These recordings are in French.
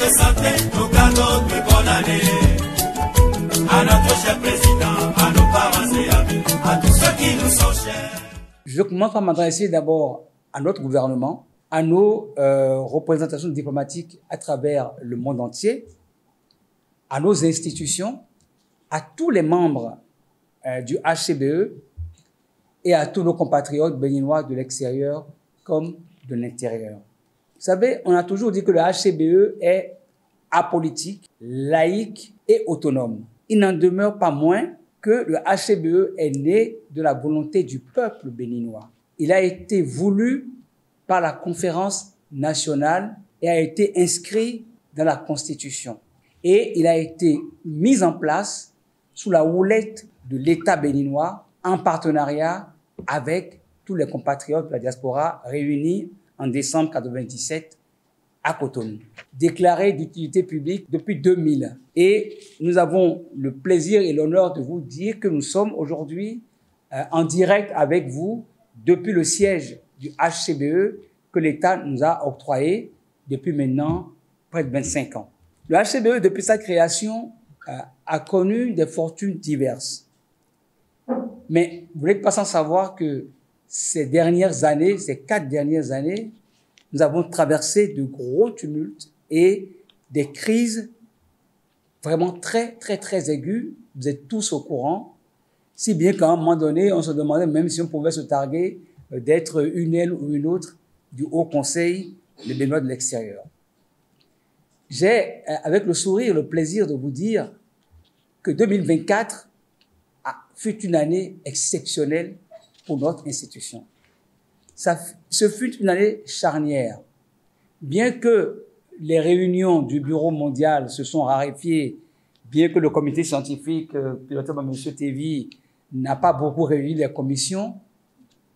bonne santé, nos cadeaux de bonne année. À notre cher président, à nos parents et amis, à tous ceux qui nous sont chers. Je commence par m'adresser d'abord à notre gouvernement, à nos représentations diplomatiques à travers le monde entier, à nos institutions, à tous les membres du HCBE et à tous nos compatriotes béninois de l'extérieur comme de l'intérieur. Vous savez, on a toujours dit que le HCBE est apolitique, laïque et autonome. Il n'en demeure pas moins que le HCBE est né de la volonté du peuple béninois. Il a été voulu par la conférence nationale et a été inscrit dans la Constitution. Et il a été mis en place sous la houlette de l'État béninois en partenariat avec tous les compatriotes de la diaspora réunis en décembre 1997 à Cotonou. Déclaré d'utilité publique depuis 2000. Et nous avons le plaisir et l'honneur de vous dire que nous sommes aujourd'hui en direct avec vous depuis le siège du HCBE que l'État nous a octroyé depuis maintenant près de 25 ans. Le HCBE, depuis sa création, a connu des fortunes diverses. Mais vous n'êtes pas sans savoir que ces dernières années, ces 4 dernières années, nous avons traversé de gros tumultes et des crises vraiment très aigus. Vous êtes tous au courant. Si bien qu'à un moment donné, on se demandait même si on pouvait se targuer d'être une aile ou une autre du Haut Conseil des Béninois de l'extérieur. J'ai, avec le sourire, le plaisir de vous dire que 2024 fut une année exceptionnelle pour notre institution. Ce fut une année charnière. Bien que les réunions du Bureau mondial se sont raréfiées, bien que le comité scientifique piloté par M. Thévy n'a pas beaucoup réuni les commissions,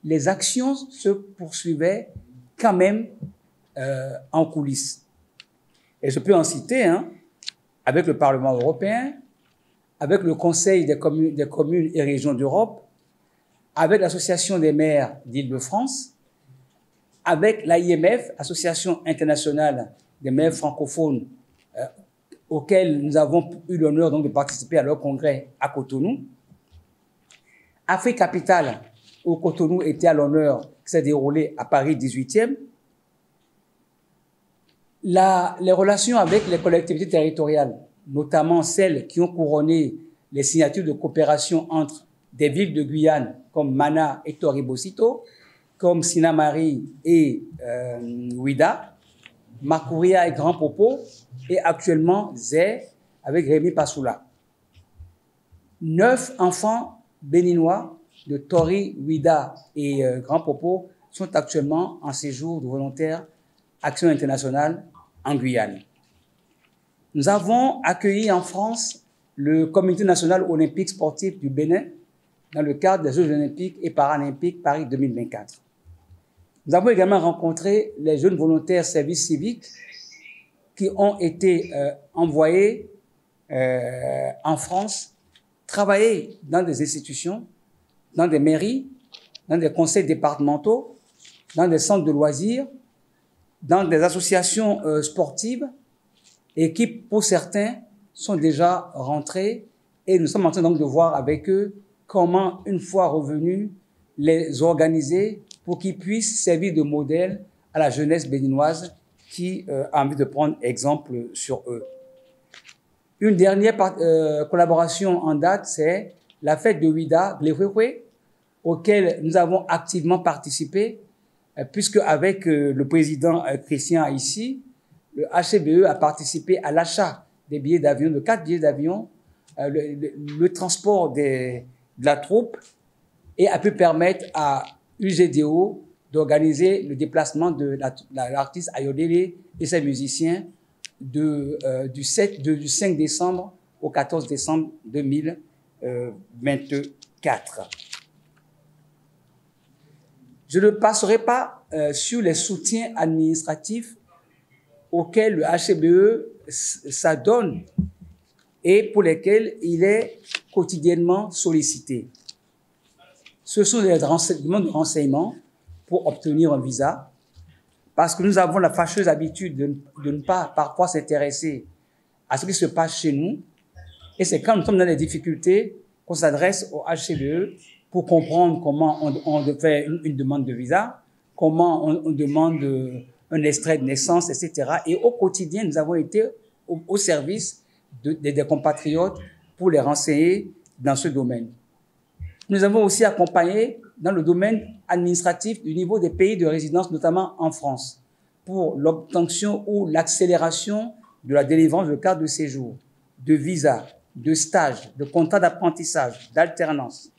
les actions se poursuivaient quand même en coulisses. Et je peux en citer, avec le Parlement européen, avec le Conseil des communes et régions d'Europe, avec l'Association des maires d'Île-de-France, avec l'AIMF, Association internationale des maires francophones, auquel nous avons eu l'honneur donc de participer à leur congrès à Cotonou. Afrique Capitale, où Cotonou était à l'honneur, qui s'est déroulé à Paris 18e. Les relations avec les collectivités territoriales, notamment celles qui ont couronné les signatures de coopération entre des villes de Guyane comme Mana et Toribocito, comme Sinamari et Ouida, Makouria et Grand Popo, et actuellement Zé avec Rémi Passoula. 9 enfants béninois de Tori, Ouida et Grand Popo sont actuellement en séjour de volontaire Action internationale en Guyane. Nous avons accueilli en France le Comité national olympique sportif du Bénin dans le cadre des Jeux olympiques et paralympiques Paris 2024. Nous avons également rencontré les jeunes volontaires service civique qui ont été envoyés en France travailler dans des institutions, dans des mairies, dans des conseils départementaux, dans des centres de loisirs, dans des associations sportives et qui, pour certains, sont déjà rentrés et nous sommes en train donc de voir avec eux comment, une fois revenus, les organiser pour qu'ils puissent servir de modèle à la jeunesse béninoise qui a envie de prendre exemple sur eux. Une dernière collaboration en date, c'est la fête de Ouida, Glehwehwe, auquel nous avons activement participé, puisque avec le président Christian ici, le HCBE a participé à l'achat des billets d'avion, de 4 billets d'avion, le transport de la troupe, et a pu permettre à UGDO d'organiser le déplacement de l'artiste Ayodele et ses musiciens du 5 décembre au 14 décembre 2024. Je ne passerai pas sur les soutiens administratifs auxquels le HCBE s'adonne et pour lesquels il est quotidiennement sollicité. Ce sont des demandes de renseignements pour obtenir un visa, parce que nous avons la fâcheuse habitude de ne pas parfois s'intéresser à ce qui se passe chez nous. Et c'est quand nous sommes dans des difficultés qu'on s'adresse au HCBE pour comprendre comment on fait une demande de visa, comment on demande un extrait de naissance, etc. Et au quotidien, nous avons été au service des compatriotes pour les renseigner dans ce domaine. Nous avons aussi accompagné dans le domaine administratif du niveau des pays de résidence, notamment en France, pour l'obtention ou l'accélération de la délivrance de cartes de séjour, de visa, de stage, de contrat d'apprentissage, d'alternance,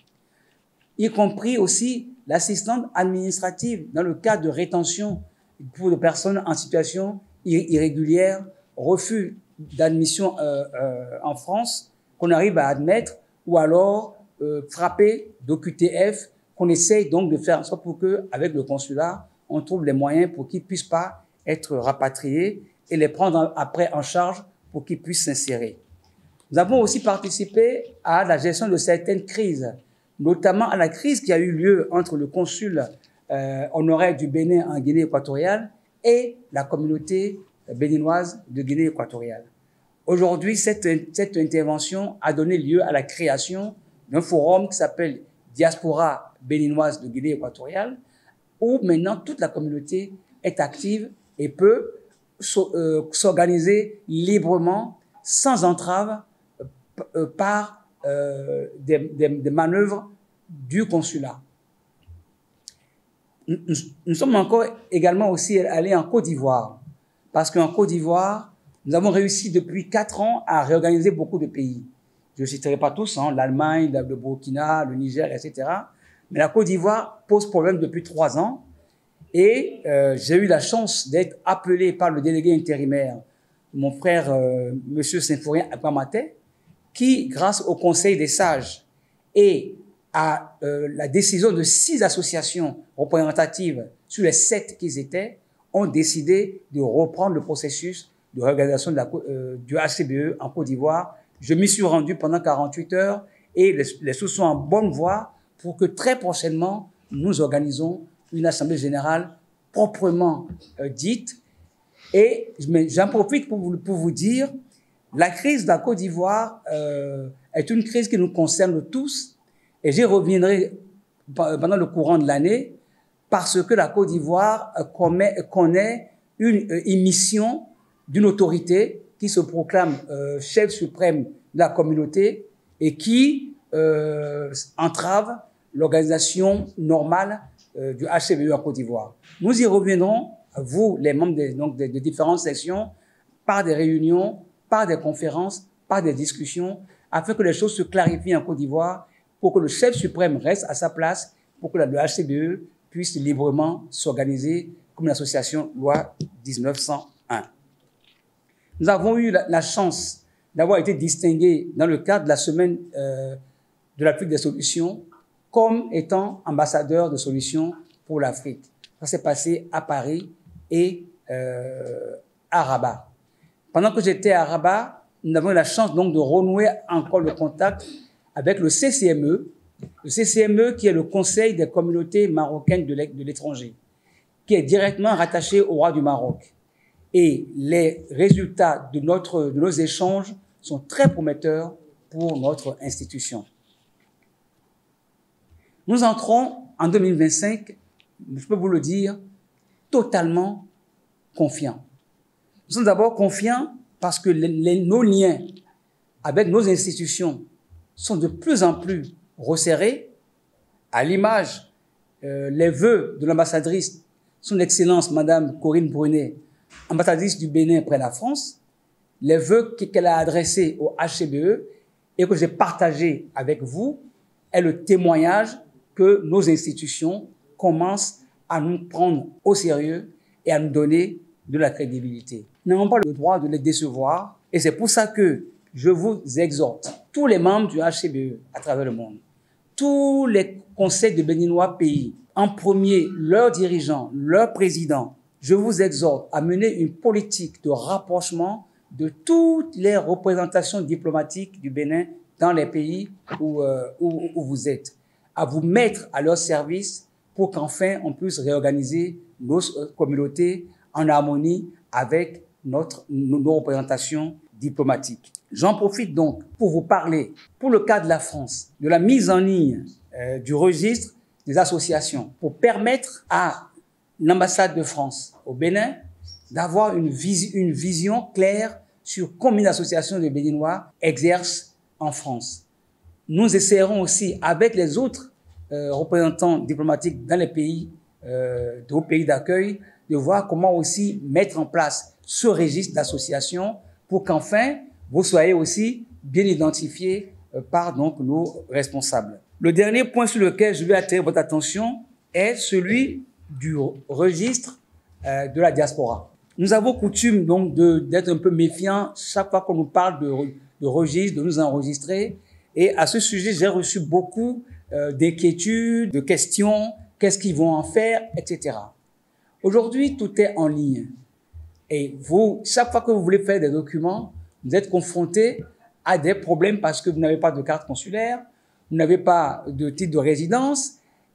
y compris aussi l'assistante administrative dans le cas de rétention pour les personnes en situation irrégulière, refus d'admission en France, qu'on arrive à admettre, ou alors frappé d'OQTF, qu'on essaye donc de faire en sorte pour que, avec le consulat, on trouve les moyens pour qu'ils puissent pas être rapatriés et les prendre après en charge pour qu'ils puissent s'insérer. Nous avons aussi participé à la gestion de certaines crises, notamment à la crise qui a eu lieu entre le consul honoraire du Bénin en Guinée équatoriale et la communauté béninoise de Guinée équatoriale. Aujourd'hui, cette intervention a donné lieu à la création d'un forum qui s'appelle Diaspora béninoise de Guinée équatoriale, où maintenant toute la communauté est active et peut s'organiser librement, sans entrave, par des manœuvres du consulat. Nous sommes encore également aussi allés en Côte d'Ivoire, parce qu'en Côte d'Ivoire, nous avons réussi depuis 4 ans à réorganiser beaucoup de pays. Je ne citerai pas tous, hein, l'Allemagne, le Burkina, le Niger, etc. Mais la Côte d'Ivoire pose problème depuis 3 ans. Et j'ai eu la chance d'être appelé par le délégué intérimaire, mon frère M. Symphorien Akpamate, qui, grâce au Conseil des sages et à la décision de 6 associations représentatives sur les 7 qu'ils étaient, ont décidé de reprendre le processus de réorganisation du HCBE en Côte d'Ivoire. Je m'y suis rendu pendant 48 heures et les choses sont en bonne voie pour que très prochainement, nous organisons une assemblée générale proprement dite. Et j'en profite pour vous dire, la crise de la Côte d'Ivoire est une crise qui nous concerne tous, et j'y reviendrai pendant le courant de l'année, parce que la Côte d'Ivoire connaît une émission d'une autorité qui se proclame chef suprême de la communauté et qui entrave l'organisation normale du HCBE en Côte d'Ivoire. Nous y reviendrons, vous, les membres de différentes sections, par des réunions, par des conférences, par des discussions, afin que les choses se clarifient en Côte d'Ivoire, pour que le chef suprême reste à sa place, pour que le HCBE puisse librement s'organiser comme une association loi 1901. Nous avons eu la chance d'avoir été distingués dans le cadre de la semaine de l'Afrique des solutions comme étant ambassadeur de solutions pour l'Afrique. Ça s'est passé à Paris et à Rabat. Pendant que j'étais à Rabat, nous avons eu la chance donc de renouer encore le contact avec le CCME qui est le Conseil des communautés marocaines de l'étranger, qui est directement rattaché au roi du Maroc. Et les résultats de nos échanges sont très prometteurs pour notre institution. Nous entrons en 2025, je peux vous le dire, totalement confiants. Nous sommes d'abord confiants parce que nos liens avec nos institutions sont de plus en plus resserrés, à l'image les vœux de l'ambassadrice, son Excellence Madame Corinne Brunet, ambassadrice du Bénin près la France, les vœux qu'elle a adressés au HCBE et que j'ai partagés avec vous est le témoignage que nos institutions commencent à nous prendre au sérieux et à nous donner de la crédibilité. Nous n'avons pas le droit de les décevoir et c'est pour ça que je vous exhorte, tous les membres du HCBE à travers le monde, tous les conseils de Béninois pays, en premier leurs dirigeants, leurs présidents, je vous exhorte à mener une politique de rapprochement de toutes les représentations diplomatiques du Bénin dans les pays où vous êtes, à vous mettre à leur service pour qu'enfin on puisse réorganiser nos communautés en harmonie avec nos représentations diplomatiques. J'en profite donc pour vous parler, pour le cas de la France, de la mise en ligne du registre des associations pour permettre à l'ambassade de France au Bénin d'avoir une vision claire sur combien d'associations de Béninois exercent en France. Nous essaierons aussi avec les autres représentants diplomatiques dans les pays, de pays d'accueil, de voir comment aussi mettre en place ce registre d'associations pour qu'enfin vous soyez aussi bien identifiés par donc nos responsables. Le dernier point sur lequel je vais attirer votre attention est celui du registre de la diaspora. Nous avons coutume donc d'être un peu méfiants chaque fois qu'on nous parle de registre, de nous enregistrer. Et à ce sujet, j'ai reçu beaucoup d'inquiétudes, de questions, qu'est-ce qu'ils vont en faire, etc. Aujourd'hui, tout est en ligne. Et vous, chaque fois que vous voulez faire des documents, vous êtes confronté à des problèmes parce que vous n'avez pas de carte consulaire, vous n'avez pas de titre de résidence,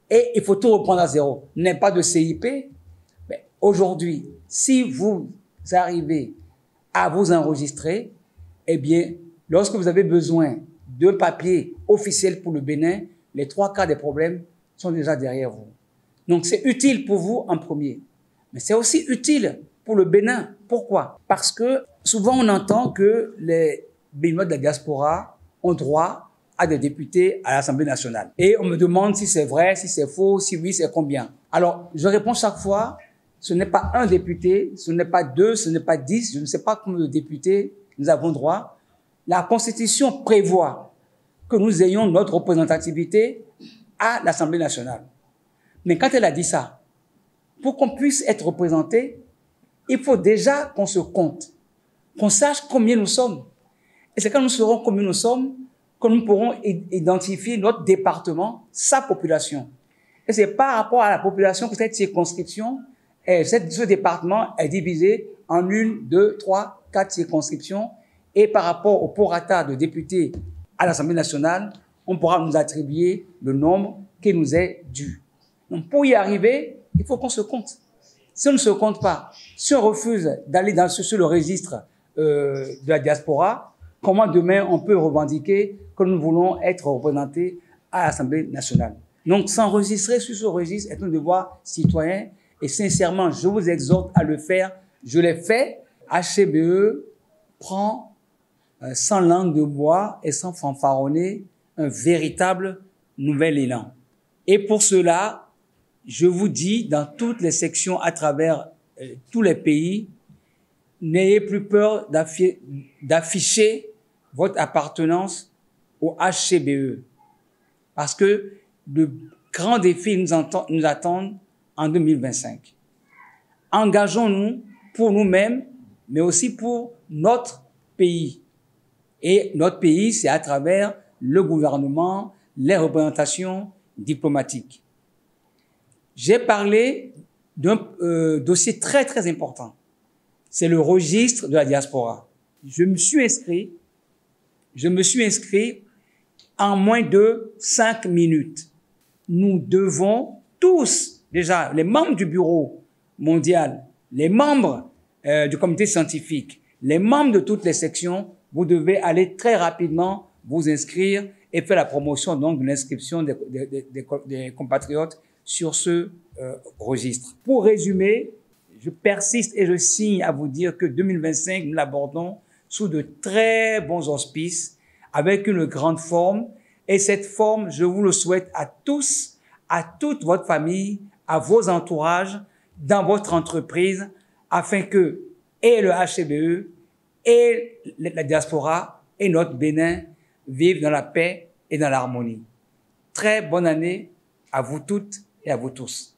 et il faut tout reprendre à zéro. Vous n'avez pas de CIP. Mais aujourd'hui, si vous arrivez à vous enregistrer, eh bien, lorsque vous avez besoin d'un papier officiel pour le Bénin, les 3 quarts des problèmes sont déjà derrière vous. Donc, c'est utile pour vous en premier. Mais c'est aussi utile pour le Bénin. Pourquoi? Parce que souvent, on entend que les Béninois de la diaspora ont droit à des députés à l'Assemblée nationale. Et on me demande si c'est vrai, si c'est faux, si oui, c'est combien. Alors, je réponds chaque fois, ce n'est pas un député, ce n'est pas 2, ce n'est pas 10, je ne sais pas combien de députés nous avons droit. La Constitution prévoit que nous ayons notre représentativité à l'Assemblée nationale. Mais quand elle a dit ça, pour qu'on puisse être représenté, il faut déjà qu'on se compte, qu'on sache combien nous sommes. Et c'est quand nous saurons combien nous sommes que nous pourrons identifier notre département, sa population. Et c'est par rapport à la population que cette circonscription, ce département est divisé en 1, 2, 3, 4 circonscriptions. Et par rapport au prorata de députés à l'Assemblée nationale, on pourra nous attribuer le nombre qui nous est dû. Donc, pour y arriver, il faut qu'on se compte. Si on ne se compte pas, si on refuse d'aller sur le registre de la diaspora, comment demain on peut revendiquer que nous voulons être représentés à l'Assemblée nationale? Donc, s'enregistrer sur ce registre est un devoir citoyen et sincèrement, je vous exhorte à le faire. Je l'ai fait. HCBE prend sans langue de bois et sans fanfaronner un véritable nouvel élan. Et pour cela, je vous dis dans toutes les sections à travers tous les pays, n'ayez plus peur d'afficher votre appartenance au HCBE. Parce que de grands défis nous attendent en 2025. Engageons-nous pour nous-mêmes, mais aussi pour notre pays. Et notre pays, c'est à travers le gouvernement, les représentations diplomatiques. J'ai parlé d'un dossier très, très important. C'est le registre de la diaspora. Je me suis inscrit en moins de 5 minutes. Nous devons tous, déjà, les membres du bureau mondial, les membres du comité scientifique, les membres de toutes les sections, vous devez aller très rapidement vous inscrire et faire la promotion donc de l'inscription des compatriotes sur ce registre. Pour résumer, je persiste et je signe à vous dire que 2025, nous l'abordons sous de très bons auspices, avec une grande forme. Et cette forme, je vous le souhaite à tous, à toute votre famille, à vos entourages, dans votre entreprise, afin que et le HCBE et la diaspora et notre Bénin vivent dans la paix et dans l'harmonie. Très bonne année à vous toutes et à vous tous.